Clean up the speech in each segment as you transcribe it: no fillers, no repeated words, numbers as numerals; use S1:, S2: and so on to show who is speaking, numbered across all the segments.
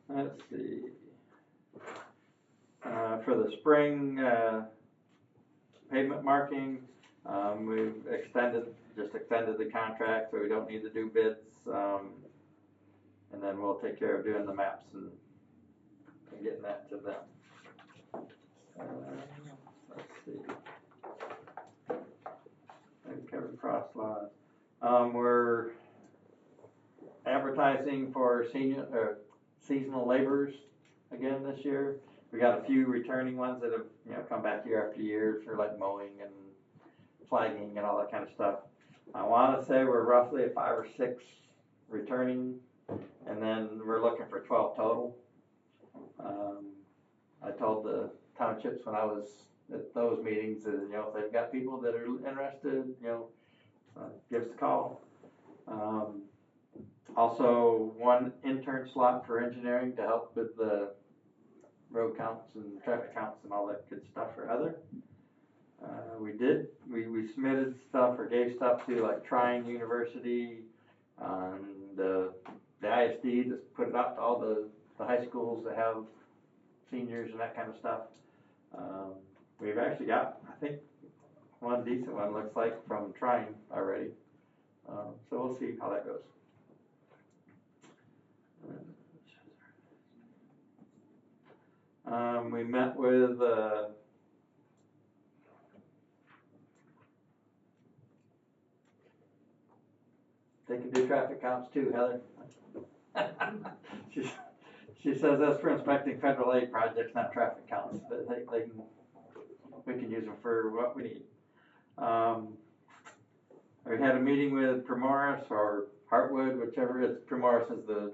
S1: Let's see. For the spring pavement marking, we've just extended the contract, so we don't need to do bids. And then we'll take care of doing the maps and getting that to them. Let's see. I've covered cross laws. We're advertising for seasonal laborers again this year. We got a few returning ones that have come back year after year for like mowing and flagging and all that kind of stuff. I want to say we're roughly at 5 or 6 returning, and then we're looking for 12 total. I told the townships when I was at those meetings that if they've got people that are interested, give us a call. Also, 1 intern slot for engineering to help with the road counts and traffic counts and all that good stuff for Heather. We submitted stuff or gave stuff to like Trine University, and the ISD just put it out to all the high schools that have seniors and that kind of stuff. We've actually got, I think, 1 decent one looks like from Trine already. So we'll see how that goes. We met with they can do traffic counts too, Heather. She says that's for inspecting federal aid projects, not traffic counts. But we can use them for what we need. We had a meeting with Primoris or Heartwood, whichever is. Primoris is the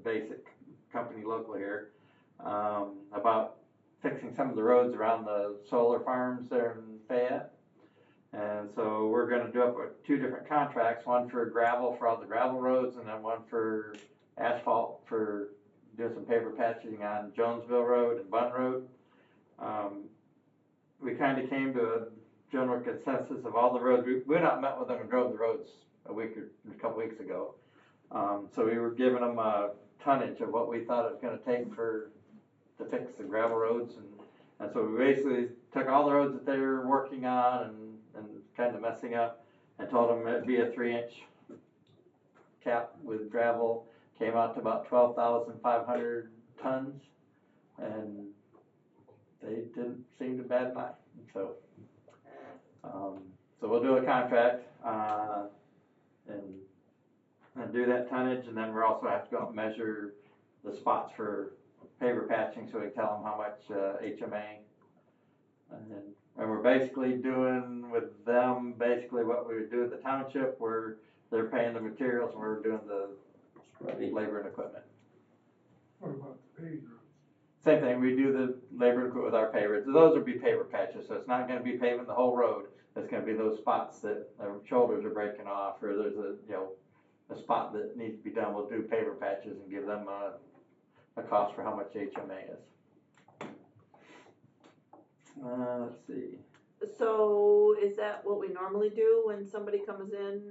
S1: basic company local here, about fixing some of the roads around the solar farms there in Fayette. And so we're going to do up with 2 different contracts, one for gravel for all the gravel roads, and then one for asphalt for doing some paver patching on Jonesville Road and Bunn Road. We kind of came to a general consensus of all the roads. We went out and met with them and drove the roads a couple weeks ago. So we were giving them a tonnage of what we thought it was going to take to fix the gravel roads, and so we basically took all the roads that they were working on and kind of messing up, and told them it'd be a 3-inch cap with gravel. Came out to about 12,500 tons, and they didn't seem to bat an eye. So we'll do a contract and do that tonnage, and then we'll also have to go and measure the spots for paver patching so we can tell them how much HMA. And we're basically doing with them basically what we would do with the township, where they're paying the materials and we're doing the labor and equipment.
S2: What about the paved roads?
S1: Same thing, we do the labor and equipment with our pavers. Those would be paver patches, so it's not going to be paving the whole road. It's going to be those spots that the shoulders are breaking off, or there's a spot that needs to be done. We'll do paver patches and give them a cost for how much HMA is. Let's see.
S3: So is that what we normally do when somebody comes in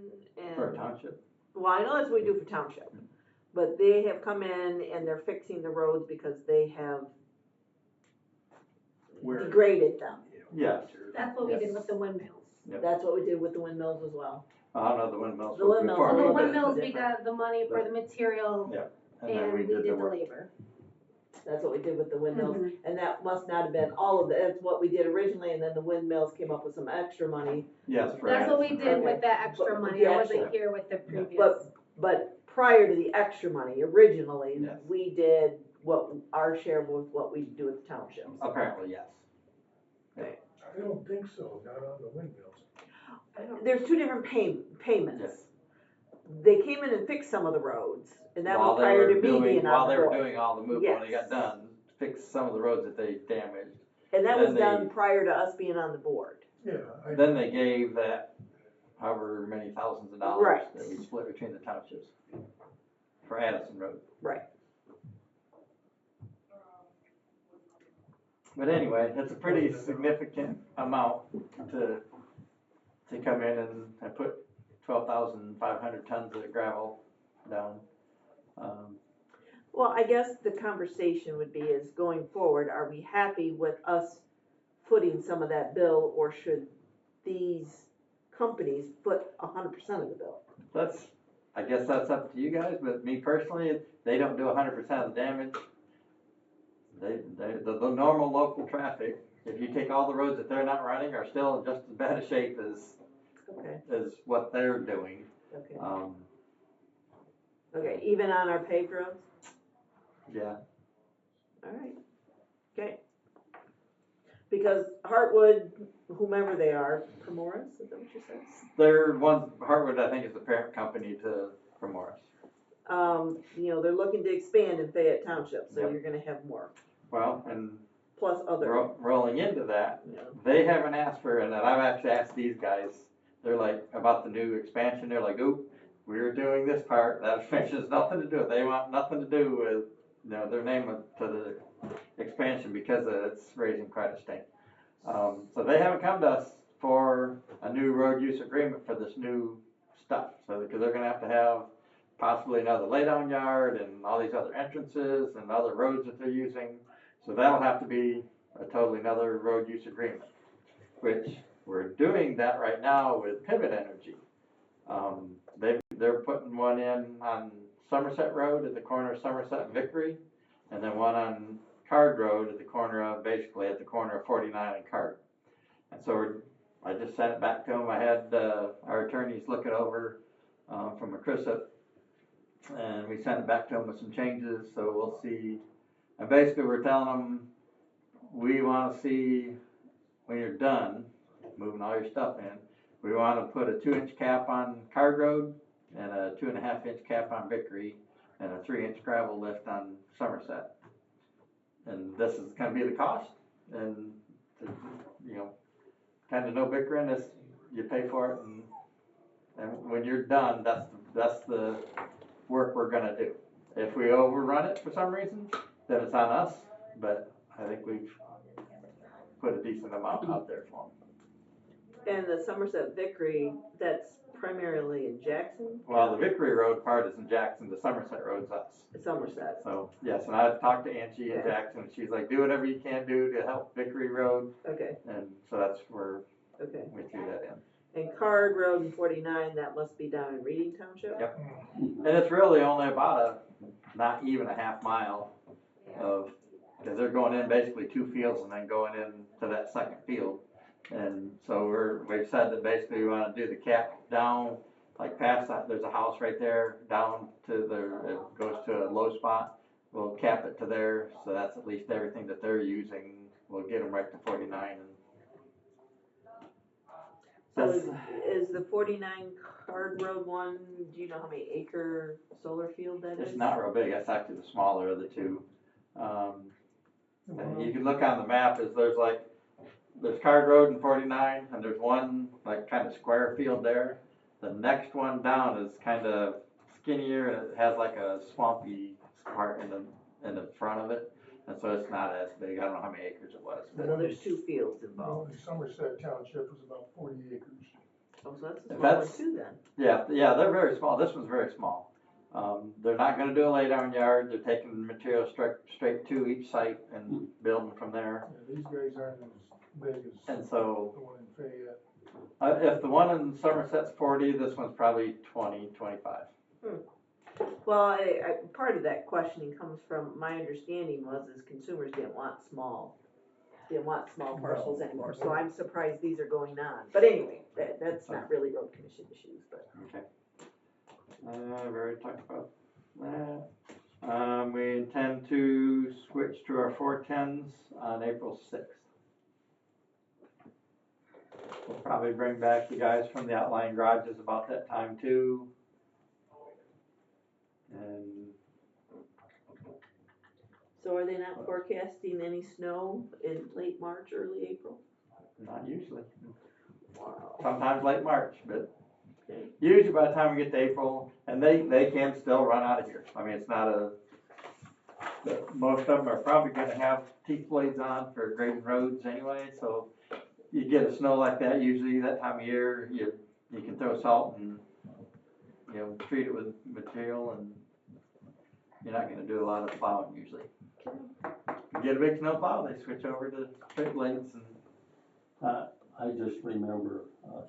S3: and?
S1: For a township?
S3: Well, I know that's what we do for township, but they have come in and they're fixing the roads because they have degraded them.
S1: Yes.
S4: That's what we did with the windmills.
S1: Yep.
S3: That's what we did with the windmills as well.
S1: I don't know the windmills.
S3: The windmills
S4: So
S3: are a
S4: the
S3: little bit
S4: windmills, we
S3: different.
S4: got the money for the material,
S1: Yeah.
S4: and we did the
S1: work.
S4: labor.
S3: That's what we did with the windmills,
S4: Mhm.
S3: and that must not have been all of it. That's what we did originally, and then the windmills came up with some extra money.
S1: Yes, for
S4: That's what we
S1: Addison
S4: did
S1: Road.
S4: with that extra
S3: But
S4: money,
S3: the
S4: I wasn't
S3: extra-
S4: here with the previous.
S3: But prior to the extra money, originally,
S1: Yes.
S3: we did what our share was what we do with the townships.
S1: Apparently, yes.
S2: I don't think so, not on the windmills.
S3: There's 2 different payments.
S1: Yes.
S3: They came in and fixed some of the roads, and that
S1: While
S3: was
S1: they
S3: prior
S1: were
S3: to me
S1: doing,
S3: being
S1: while
S3: on
S1: they
S3: the
S1: were
S3: board.
S1: doing all the movement, when they
S3: Yes.
S1: got done, fixed some of the roads that they damaged.
S3: And that
S1: then
S3: was
S1: they-
S3: done prior to us being on the board.
S2: Yeah.
S1: Then they gave that however many thousands of dollars
S3: Right.
S1: that we split between the townships for Addison Road.
S3: Right.
S1: But anyway, it's a pretty significant amount to come in and put 12,500 tons of gravel down.
S3: Well, I guess the conversation would be is going forward, are we happy with us footing some of that bill, or should these companies foot 100% of the bill?
S1: I guess that's up to you guys, but me personally, they don't do 100% of the damage. The normal local traffic, if you take all the roads that they're not running, are still in just as bad a shape
S3: Okay,
S1: as what they're doing.
S3: okay.
S1: Um,
S3: Okay, even on our paved roads?
S1: yeah,
S3: All right, okay. Because Hartwood, whomever they are, Primoris, is that what you said?
S1: Hartwood, I think, is the parent company to Primoris.
S3: They're looking to expand in Fayette Township, so
S1: Yep.
S3: you're gonna have more,
S1: Well, and
S3: plus other,
S1: rolling into that,
S3: you know.
S1: they haven't asked for, and I've actually asked these guys, they're like, about the new expansion, they're like, oop, we were doing this part, that expansion has nothing to do with, they want nothing to do with, their name to the expansion because it's raising quite a stink. So they haven't come to us for a new road use agreement for this new stuff, so, because they're gonna have to have possibly another laydown yard and all these other entrances and other roads that they're using, so that'll have to be a totally another road use agreement, which we're doing that right now with Pivot Energy. They're putting one in on Somerset Road at the corner of Somerset and Vickery, and then one on Card Road at the corner of 49 and Card. And so I just sent it back to them. I had our attorneys look it over from a CRISIP, and we sent it back to them with some changes, so we'll see. And basically we're telling them, we want to see when you're done moving all your stuff in, we want to put a 2-inch cap on Card Road and a 2.5-inch cap on Vickery and a 3-inch gravel lift on Somerset. And this is going to be the cost, and kind of no bickering, this, you pay for it, and when you're done, that's the work we're going to do. If we overrun it for some reason, then it's on us, but I think we've put a decent amount out there for them.
S3: And the Somerset Vickery, that's primarily in Jackson?
S1: Well, the Vickery Road part is in Jackson, the Somerset Road's us.
S3: Somerset.
S1: So, yes, and I've talked to Angie in
S3: Okay.
S1: Jackson, and she's like, do whatever you can do to help Vickery Road,
S3: Okay,
S1: and so that's where
S3: okay.
S1: we threw that in.
S3: And Card Road and 49, that must be down in Reading Township?
S1: Yep. And it's really only about not even a half mile of, because they're going in basically 2 fields and then going into that second field. And so we've said that basically we want to do the cap down, like past that, there's a house right there, down to it goes to a low spot. We'll cap it to there, so that's at least everything that they're using. We'll get them right to 49.
S3: So is the 49 Card Road one, do you know how many acre solar field that is?
S1: It's not real big. That's actually the smaller of the two. And you can look on the map. There's Card Road and 49, and there's one like kind of square field there. The next one down is kind of skinnier, and it has like a swampy part in the front of it, and so it's not as big. I don't know how many acres it was.
S3: So there's 2 fields involved.
S2: Only Somerset Township was about 40 acres.
S3: Oh, so that's a small
S1: That's-
S3: one too then.
S1: Yeah, they're very small. This one's very small. They're not going to do a laydown yard. They're taking the material straight to each site and building from there.
S2: Yeah, these guys aren't as big as
S1: And so,
S2: the one in Fayette.
S1: if the one in Somerset's 40, this one's probably 20, 25.
S3: Well, part of that questioning comes from, my understanding was consumers didn't want small parcels anymore, so I'm surprised these are going on. But anyway, that's not really road commission issues, but.
S1: Okay. I've already talked about that. We intend to switch to our 410s on April 6th. We'll probably bring back the guys from the outlying garages about that time too. And
S3: So are they not forecasting any snow in late March, early April?
S1: not usually.
S3: Wow.
S1: Sometimes late March, but
S3: Okay.
S1: usually by the time we get to April, and they can still run out of here. I mean, it's not but most of them are probably gonna have teeth blades on for grading roads anyway, so you get a snow like that, usually that time of year, you can throw salt and, treat it with material, and you're not gonna do a lot of plowing usually. You get a big snow plow, they switch over to straight blades and,
S5: I just remember,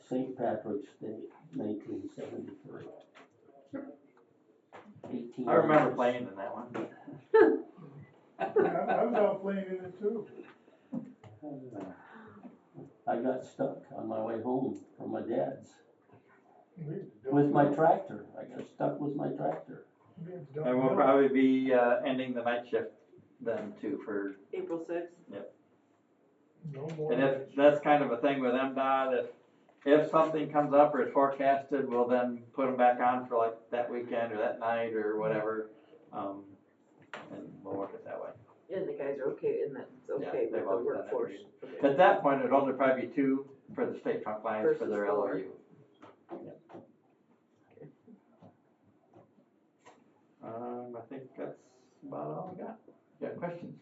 S5: St. Patrick's Day, 1973. 18
S1: I remember
S5: years.
S1: playing in that one.
S2: I was out playing in it too.
S5: I got stuck on my way home from my dad's
S2: We had to dump
S5: with my
S2: it.
S5: tractor. I got stuck with my tractor.
S2: We had to dump
S1: And
S2: it
S1: we'll
S2: out.
S1: probably be, ending the night shift then too for,
S3: April sixth.
S2: No more.
S1: and if, that's kind of a thing with MDOT, if something comes up or is forecasted, we'll then put them back on for like that weekend or that night or whatever. And we'll work it that way.
S3: And the guys are okay, and that's
S1: Yeah,
S3: okay with
S1: they've
S3: the
S1: always done that.
S3: workforce. Okay.
S1: At that point, it'd only probably be 2 for the state trunk lines for
S3: Versus
S1: their
S3: 4.
S1: LRU. I think that's about all I got. You got questions?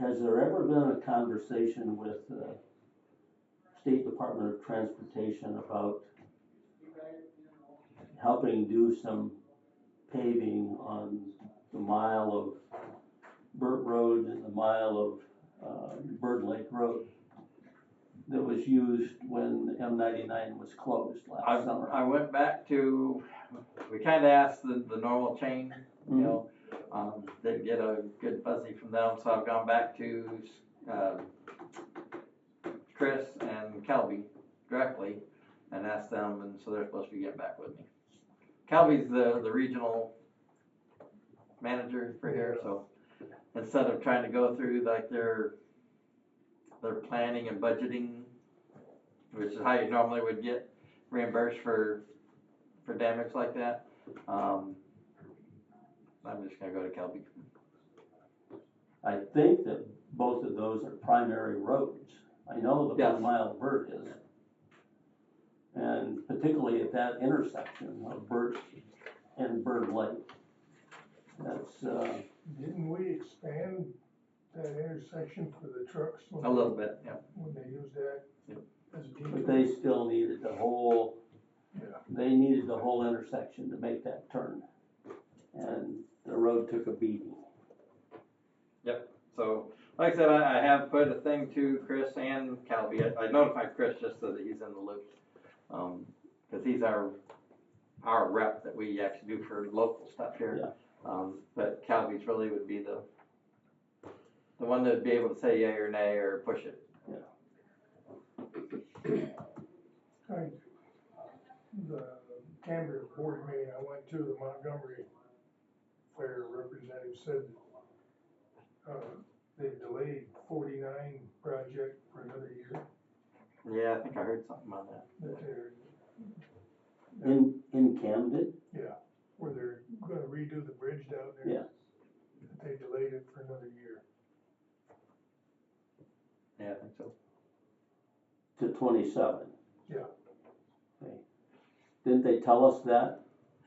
S5: Has there ever been a conversation with the State Department of Transportation about helping do some paving on the mile of Burt Road and the mile of Bird Lake Road that was used when M99 was closed last summer?
S1: I went back to, we kinda asked the normal chain, you know, didn't get a good fuzzy from them, so I've gone back to, Chris and Kelby directly and asked them, and so they're supposed to be getting back with me. Kelby's the regional manager for here, so instead of trying to go through like their planning and budgeting, which is how you normally would get reimbursed for damage like that, I'm just gonna go to Kelby.
S5: I think that both of those are primary roads. I know the
S1: Yes.
S5: 1 mile of Burt is. And particularly at that intersection of Burt and Bird Lake. That's,
S2: Didn't we expand that intersection for the trucks?
S1: A little bit, yeah.
S2: When they used that?
S1: Yep.
S2: As a
S5: but
S2: detour?
S5: they still needed the whole,
S2: Yeah.
S5: they needed the whole intersection to make that turn. And the road took a beating.
S1: So, like I said, I have put a thing to Chris and Calby. I notified Chris just so that he's in the loop. Cause he's our rep that we actually do for local stuff here. But Calby's really would be the one that would be able to say yay or nay or push it.
S2: The Canberra board meeting I went to, the Montgomery Fair representative said they delayed 49 project for another year.
S1: Yeah, I think I heard something on that.
S2: That they're,
S5: In Camden?
S2: where they're gonna redo the bridge down there.
S5: Yeah.
S2: That they delayed it for another year.
S1: Yeah, I think so.
S5: To 27.
S2: Yeah.
S5: Okay. Didn't they tell us that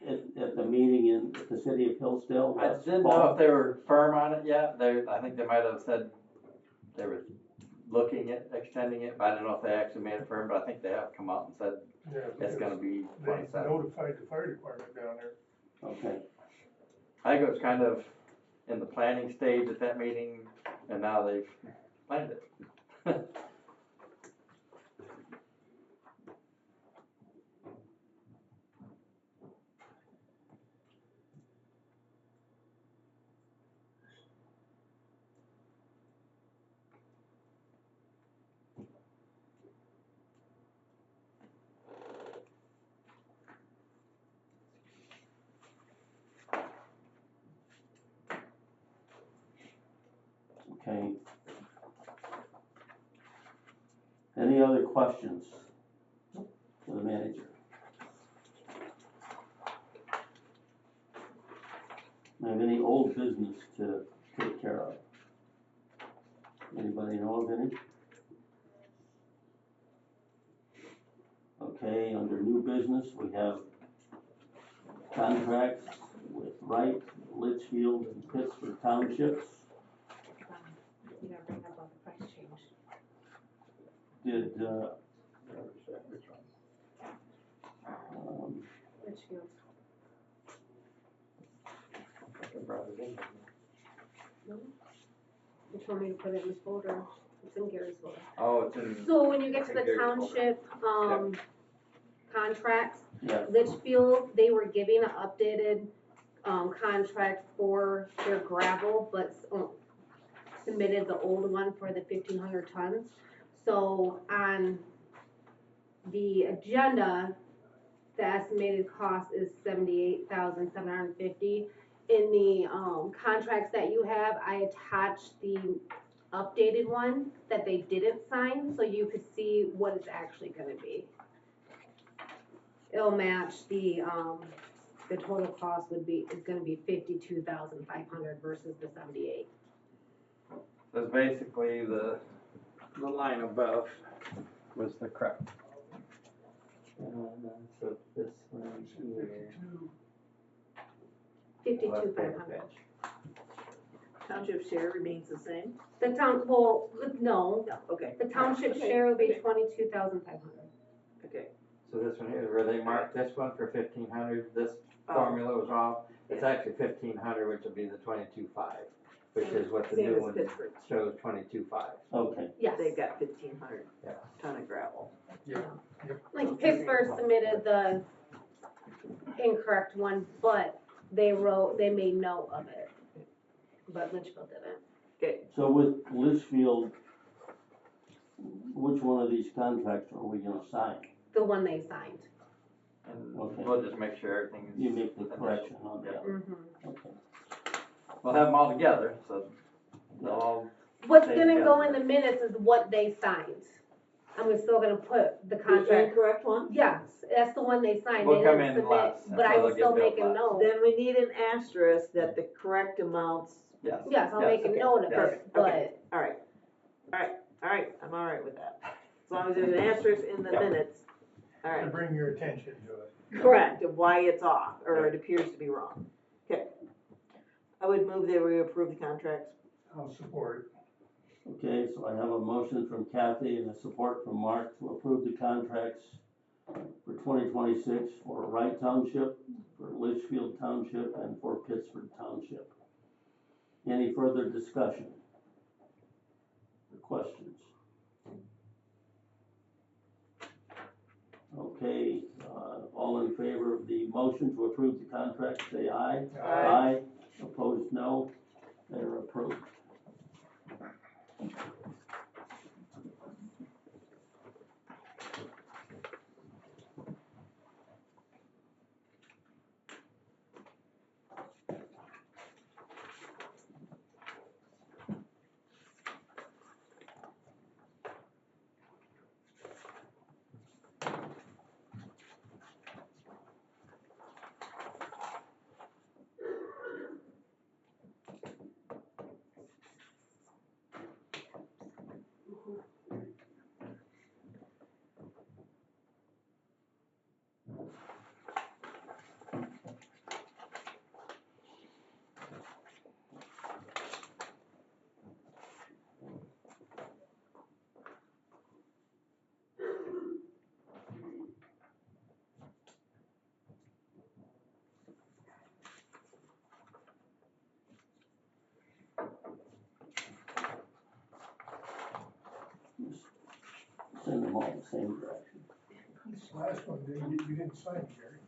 S5: at the meeting in the city of Hillsdale?
S1: I
S5: last
S1: didn't know
S5: fall?
S1: if they were firm on it yet. I think they might have said they were looking at extending it, but I don't know if they actually made it firm, but I think they have come out and said
S2: Yeah.
S1: it's
S2: because
S1: gonna be
S2: They
S1: 27.
S2: notified the fire department down there.
S5: Okay.
S1: I think it was kind of in the planning stage at that meeting, and now they've planned it.
S5: Okay. Any other questions for the manager? Have any old business to take care of? Anybody know of any? Okay, under new business, we have contracts with Wright, Litchfield, and Pittsburgh Townships.
S4: You gotta bring up all the price change.
S5: Did,
S4: Litchfield. told me to put it in this folder. It's in Gary's folder.
S1: Oh, it's in,
S4: So when you get to the
S1: Gary's folder.
S4: township, contracts,
S5: Yeah,
S4: Litchfield, they were giving an updated, contract for their gravel, but submitted the old one for the 1,500 tons. So on the agenda, the estimated cost is 78,750. In the, contracts that you have, I attached the updated one that they didn't sign, so you could see what it's actually gonna be. It'll match the total cost is gonna be 52,500 versus the 78.
S1: so it's basically the line above was the correct. So this one here.
S4: 52,500.
S3: Township share remains the same?
S4: The no,
S3: No, okay.
S4: the township
S3: Okay,
S4: share will be
S3: okay.
S4: 22,500.
S3: Okay.
S1: So this one here, where they marked this one for 1,500, this
S3: Oh.
S1: formula was off. It's
S3: Yeah.
S1: actually 1,500, which would be the 22.5, which is what the
S3: Same
S1: new
S3: as
S1: one
S3: Pittsburgh.
S1: shows 22.5.
S5: okay.
S4: Yes.
S3: They've got 1,500
S1: Yeah.
S3: ton of gravel.
S4: Like Pittsburgh submitted the incorrect one, but they made note of it. But Litchfield didn't.
S3: Okay,
S5: So with Litchfield, which one of these contracts are we gonna sign?
S4: The one they signed.
S1: And
S5: Okay.
S1: we'll just make sure everything is.
S5: You make the correction on that,
S4: Mm-hmm.
S5: okay.
S1: We'll have them all together, so they'll all,
S4: What's
S1: They
S4: gonna go
S1: got
S4: in the minutes is what they signed. And we're still gonna put the
S3: the
S4: contract.
S3: incorrect one?
S4: Yes, that's the one they signed.
S1: We'll
S4: They
S1: come
S4: didn't
S1: in
S4: submit,
S1: less,
S4: but I
S1: so
S4: will
S1: they'll
S4: still
S1: get
S4: make a
S1: billed less.
S4: note.
S3: Then we need an asterisk that the correct amounts,
S1: yes.
S4: Yes, I'll
S1: Yes,
S4: make a
S3: okay,
S4: note of
S1: yes,
S4: it, but
S3: okay. Alright, I'm alright with that. As long as there's an asterisk in the
S1: Yeah.
S3: minutes,
S2: To
S3: alright.
S2: bring your attention to it.
S3: Correct, of why it's off, or it appears to be wrong. Okay. I would move that we approve the contracts.
S2: I'll support.
S5: Okay, so I have a motion from Kathy and a support from Mark to approve the contracts for 2026 for Wright Township, for Litchfield Township, and for Pittsburgh Township. Any further discussion or questions? Okay, all in favor of the motion to approve the contract, say aye.
S3: Aye.
S5: Opposed, no. They're approved. Send them all the same direction.
S2: This last one, you didn't sign, Gary.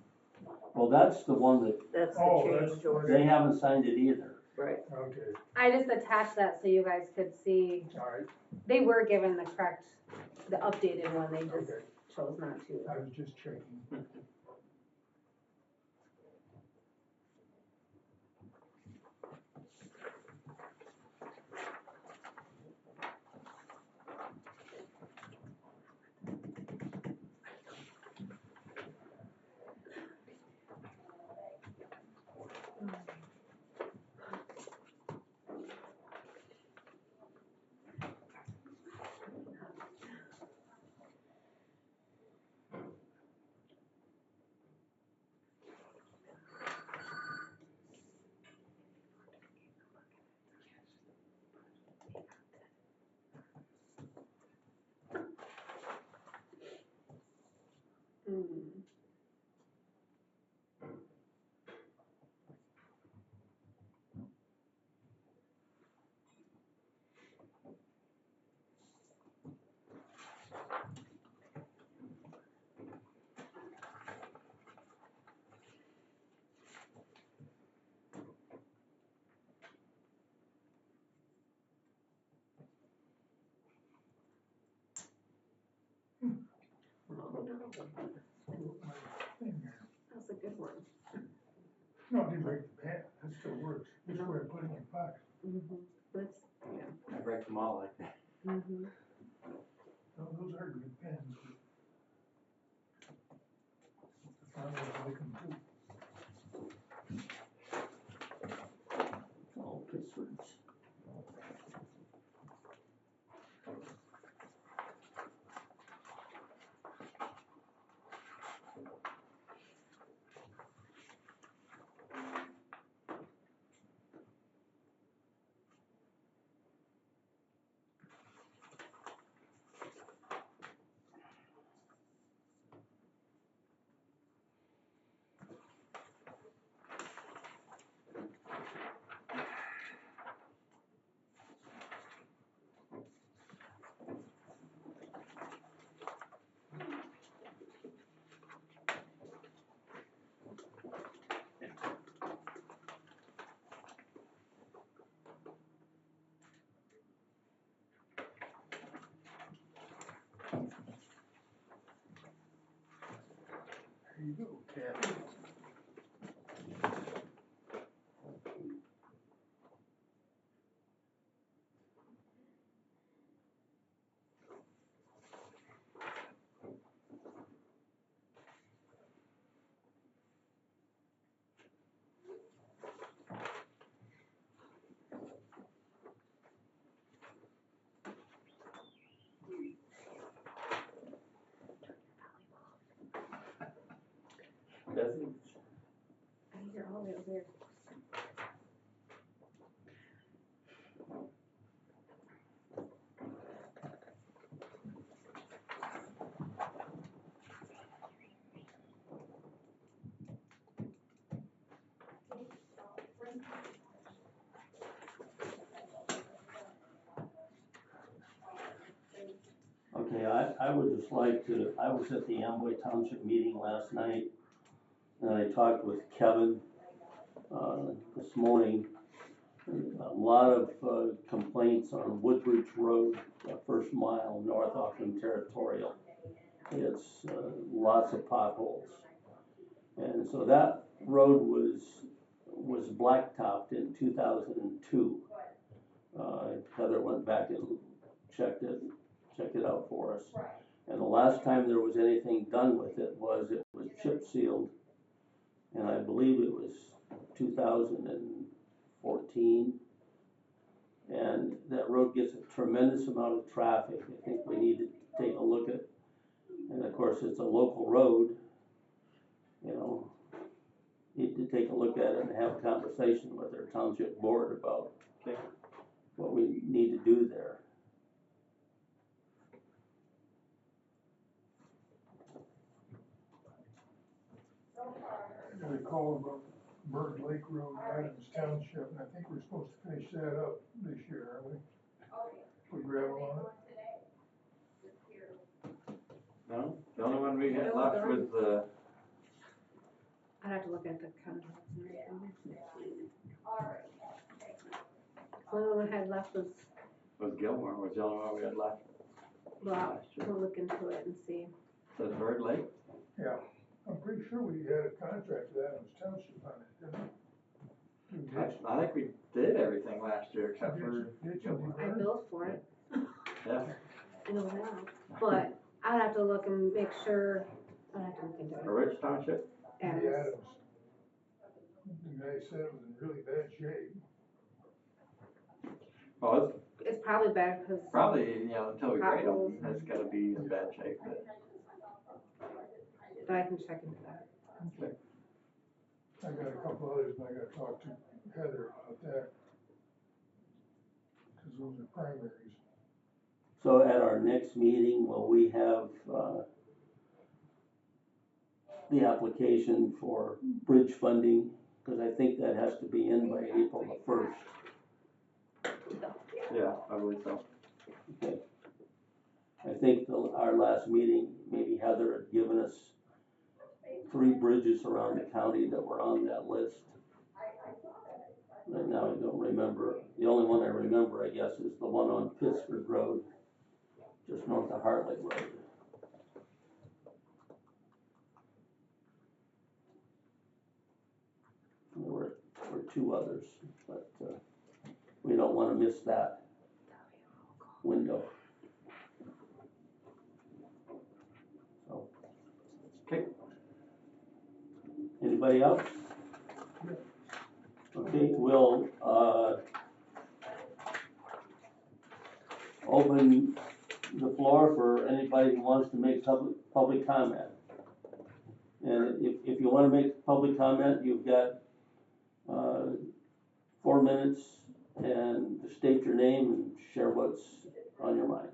S5: Well, that's the one that
S3: That's the
S2: Oh,
S3: change
S2: that's-
S3: order,
S5: they haven't signed it either.
S3: right.
S2: Okay,
S4: I just attached that so you guys could see,
S2: all right,
S4: they were given the updated one, they just
S2: okay.
S4: chose not to.
S2: I was just checking.
S4: Hmm. That's a good one.
S2: No, it didn't break the pen, that still works, just where I put it in your pocket.
S4: That's, yeah.
S1: I break them all like that.
S2: No, those are good pens. I don't know if they can do.
S5: All Pittsburgh's.
S2: There you go, Kathy.
S5: Doesn't,
S4: I hear all the way over here.
S5: okay, I would just like to, I was at the Amboy Township meeting last night, and I talked with Kevin, this morning. A lot of complaints on Woodbridge Road, first mile north off from Territorial. It's lots of potholes. And so that road was blacktopped in 2002. Heather went back and checked it out for us. And the last time there was anything done with it was chip sealed, and I believe it was 2014. And that road gets a tremendous amount of traffic. I think we need to take a look at, and of course it's a local road, you know, need to take a look at it and have a conversation with our township board about what we need to do there.
S2: I got a call about Bird Lake Road, Adams Township, and I think we're supposed to finish that up this year, aren't we? Put gravel on it.
S1: No, the only one we had left was the,
S4: I'd have to look at the contracts and everything. The only one I had left was,
S1: Gilmore, was the only one we had left
S4: well,
S1: last year.
S4: we'll look into it and see.
S1: So Bird Lake?
S2: Yeah, I'm pretty sure we had a contract with Adams Township on it, didn't we?
S1: I think we did everything last year except for
S2: Did
S1: Gilmore.
S4: I billed for it,
S1: Yeah.
S4: I know that, but I'd have to look and make sure, I'd have to look into
S1: Or
S4: it.
S1: which township?
S4: Adams.
S2: Adams. The guy said it was in really bad shape.
S1: Well, it's
S4: It's probably bad because,
S1: probably, you know, until we grade them,
S4: Potholes.
S1: it's gotta be in bad shape,
S4: but I can check into that.
S1: but.
S2: I got a couple others, and I gotta talk to Heather about that. Cause those are primaries.
S5: So at our next meeting, will we have the application for bridge funding? Because I think that has to be in by April the 1st.
S1: Yeah, I believe so.
S5: Okay. I think our last meeting, maybe Heather had given us 3 bridges around the county that were on that list. Right now I don't remember. The only one I remember, I guess, is the one on Pittsburgh Road, just north of Hartley Road. two others, but, we don't wanna miss that window. So.
S1: Okay.
S5: Anybody else? Okay, we'll, open the floor for anybody who wants to make public comment. And if you wanna make public comment, you've got, 4 minutes and to state your name and share what's on your mind.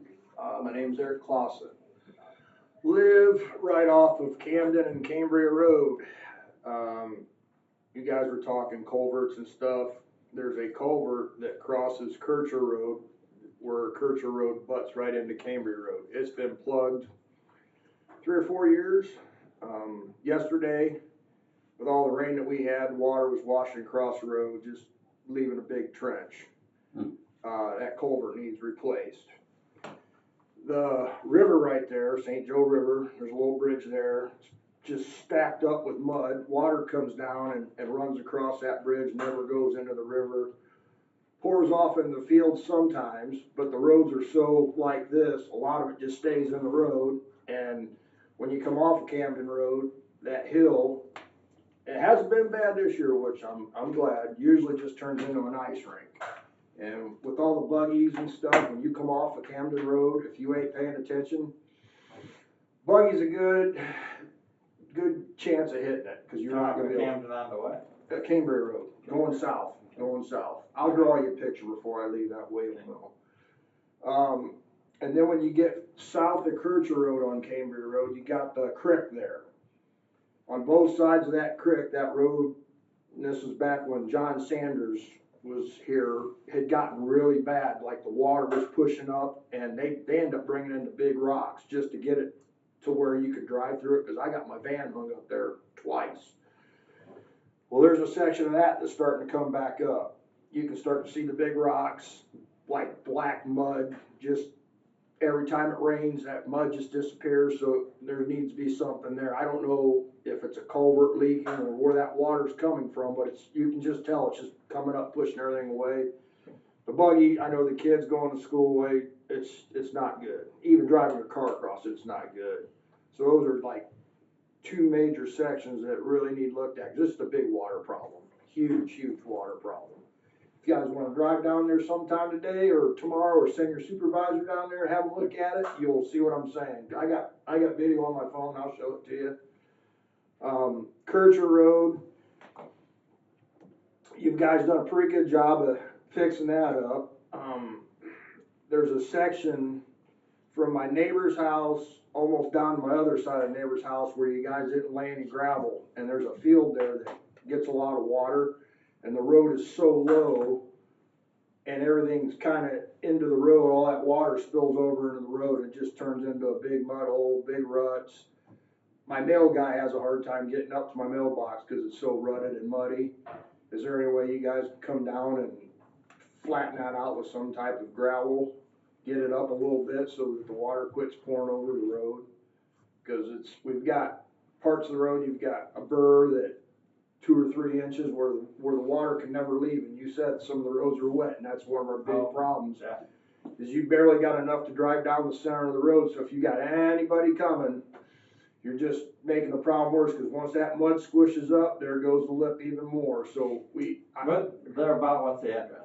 S6: My name's Eric Clausen. Live right off of Camden and Cambria Road. You guys were talking culverts and stuff. There's a culvert that crosses Kircher Road, where Kircher Road butts right into Cambria Road. It's been plugged 3 or 4 years. Yesterday, with all the rain that we had, water was washing across the road, just leaving a big trench. That culvert needs replaced. The river right there, St. Joe River, there's a little bridge there, it's just stacked up with mud. Water comes down and runs across that bridge, never goes into the river. Pours off in the fields sometimes, but the roads are so like this, a lot of it just stays in the road. And when you come off of Camden Road, that hill, it hasn't been bad this year, which I'm glad. Usually just turns into an ice rink. And with all the buggies and stuff, when you come off of Camden Road, if you ain't paying attention, buggy's a good chance of hitting it, because you're not going to be able
S1: Camden on the way.
S6: Cambria Road, going south. I'll draw you a picture before I leave that way. And then when you get south of Kircher Road on Cambria Road, you got the creek there. On both sides of that creek, that road, and this was back when John Sanders was here, had gotten really bad. Like the water was pushing up, and they ended up bringing in the big rocks just to get it to where you could drive through it, because I got my van hung up there twice. Well, there's a section of that that's starting to come back up. You can start to see the big rocks, like black mud, just every time it rains, that mud just disappears, so there needs to be something there. I don't know if it's a culvert leaking or where that water's coming from, but you can just tell it's just coming up, pushing everything away. The buggy, I know the kids going to school way, it's not good. Even driving a car across it's not good. So those are like 2 major sections that really need looked at. This is a big water problem, huge water problem. If you guys want to drive down there sometime today or tomorrow, or send your supervisor down there and have a look at it, you'll see what I'm saying. I got video on my phone, I'll show it to you. Kircher Road, you guys done a pretty good job of fixing that up. There's a section from my neighbor's house almost down to my other side of the neighbor's house where you guys didn't lay any gravel, and there's a field there that gets a lot of water, and the road is so low and everything's kind of into the road, all that water spills over into the road and just turns into a big mud hole, big ruts. My mail guy has a hard time getting up to my mailbox because it's so rutted and muddy. Is there any way you guys can come down and flatten that out with some type of gravel, get it up a little bit so that the water quits pouring over the road? Because we've got parts of the road, you've got a burr that 2 or 3 inches where the water can never leave, and you said some of the roads are wet, and that's one of our big problems.
S1: Yeah.
S6: Is you barely got enough to drive down the center of the road, so if you got anybody coming, you're just making the problem worse, because once that mud squishes up, there goes the lip even more. So
S1: what's the address?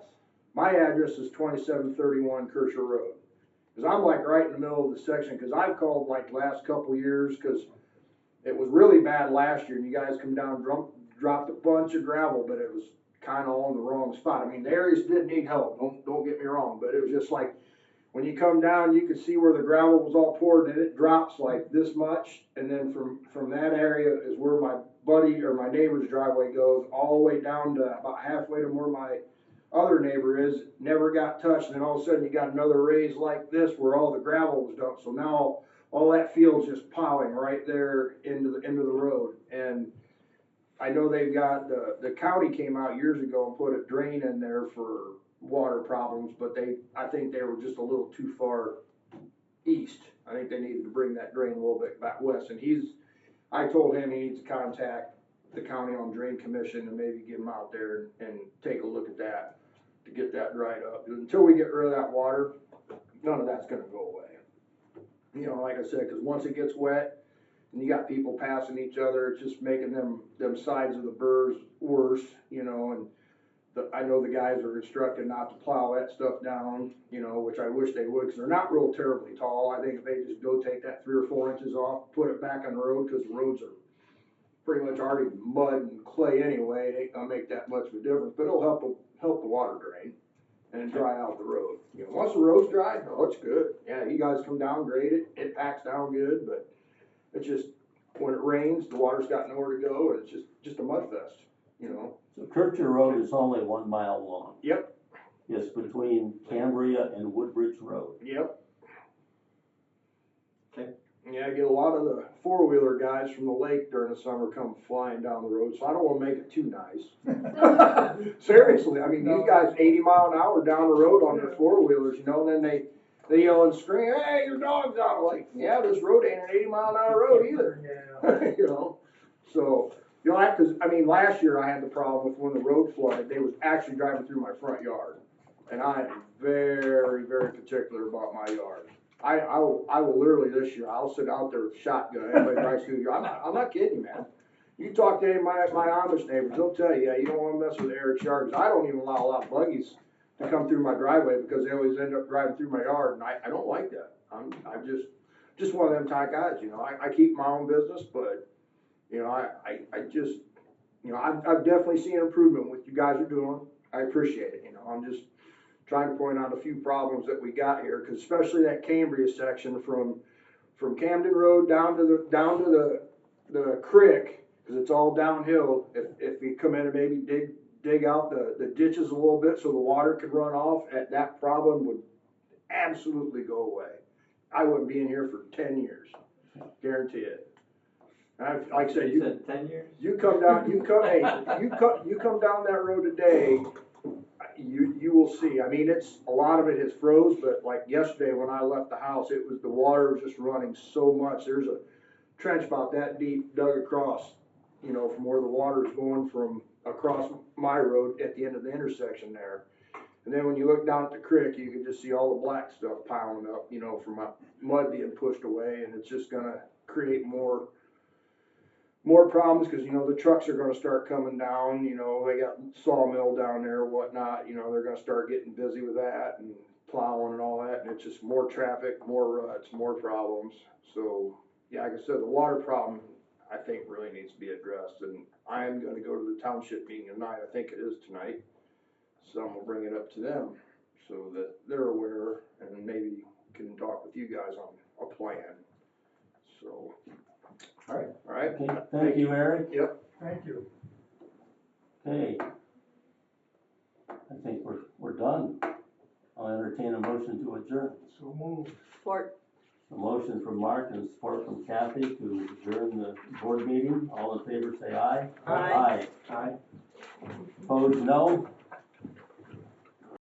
S6: my address is 2731 Kircher Road, because I'm like right in the middle of the section, because I've called like last couple years, because it was really bad last year, and you guys come down dropped a bunch of gravel, but it was kind of all in the wrong spot. I mean, the areas did need help, don't get me wrong, but it was just like when you come down, you could see where the gravel was all poured, and it drops like this much, and then from that area is where my buddy or my neighbor's driveway goes, all the way down to about halfway to where my other neighbor is, never got touched, and then all of a sudden you got another raise like this where all the gravel was dumped. So now all that field's just piling right there into the road. And I know they've got, the county came out years ago and put a drain in there for water problems, but I think they were just a little too far east. I think they needed to bring that drain a little bit back west, and I told him he needs to contact the county on drain commission and maybe get them out there and take a look at that to get that dried up. Until we get rid of that water, none of that's gonna go away. You know, like I said, cause once it gets wet and you got people passing each other, it's just making them sides of the burrs worse, you know, and I know the guys are instructed not to plow that stuff down, you know, which I wish they would, cause they're not real terribly tall. I think if they just go take that 3 or 4 inches off, put it back on the road, cause the roads are pretty much already mud and clay anyway, it ain't gonna make that much of a difference, but it'll help the water drain and dry out the road. You know, once the road's dry, oh, it's good. Yeah, you guys come down, grade it, it packs down good, but it's just, when it rains, the water's got nowhere to go, and it's just a mud fest, you know?
S5: So Kircher Road is only 1 mile long.
S6: Yep,
S5: It's between Cambria and Woodbridge Road.
S6: yep.
S1: Okay.
S6: Yeah, I get a lot of the 4-wheeler guys from the lake during the summer come flying down the road, so I don't wanna make it too nice. Seriously, I mean, these guys 80 mile an hour down the road on their 4-wheelers, you know, and then they yell and scream, hey, your dog's out. I'm like, yeah, this road ain't an 80 mile an hour road either.
S2: Yeah.
S6: You know, so, you know, cause, I mean, last year I had the problem with when the road flooded, they was actually driving through my front yard. And I am very, very particular about my yard. I will literally this year, I'll sit out there with a shotgun, everybody drives through your, I'm not kidding you, man. You talk to any of my Amish neighbors, they'll tell you, yeah, you don't wanna mess with Eric's yard, 'cause I don't even allow a lot of buggies to come through my driveway, because they always end up driving through my yard, and I don't like that. I'm just one of them type guys, you know, I keep my own business, but, you know, I just, you know, I've definitely seen improvement with you guys are doing, I appreciate it, you know, I'm just trying to point out a few problems that we got here, cause especially that Cambria section from Camden Road down to the creek, cause it's all downhill, if you come in and maybe dig out the ditches a little bit so the water could run off, that problem would absolutely go away. I wouldn't be in here for 10 years, guarantee it. And like I said,
S1: You said 10 years?
S6: you come down that road today, you will see. I mean, a lot of it has froze, but like yesterday when I left the house, the water was just running so much. There's a trench about that deep dug across, you know, from where the water is going from across my road at the end of the intersection there. And then when you look down at the creek, you can just see all the black stuff piling up, you know, from my mud being pushed away, and it's just gonna create more problems, because, you know, the trucks are gonna start coming down, you know, they got sawmill down there, whatnot, you know, they're gonna start getting busy with that and plowing and all that, and it's just more traffic, more ruts, more problems. So, yeah, like I said, the water problem, I think, really needs to be addressed, and I am gonna go to the township meeting tonight, I think it is tonight, so I'm gonna bring it up to them, so that they're aware, and maybe can talk with you guys on a plan, so.
S1: Alright.
S6: Alright?
S5: Okay, thank you, Eric.
S6: Yep.
S2: Thank you.
S5: Okay. I think we're done. I'll entertain a motion to adjourn.
S2: So moved.
S3: Support.
S5: A motion from Mark and support from Kathy to adjourn the board meeting. All in favor say aye.
S3: Aye.
S5: Aye. Opposed, no.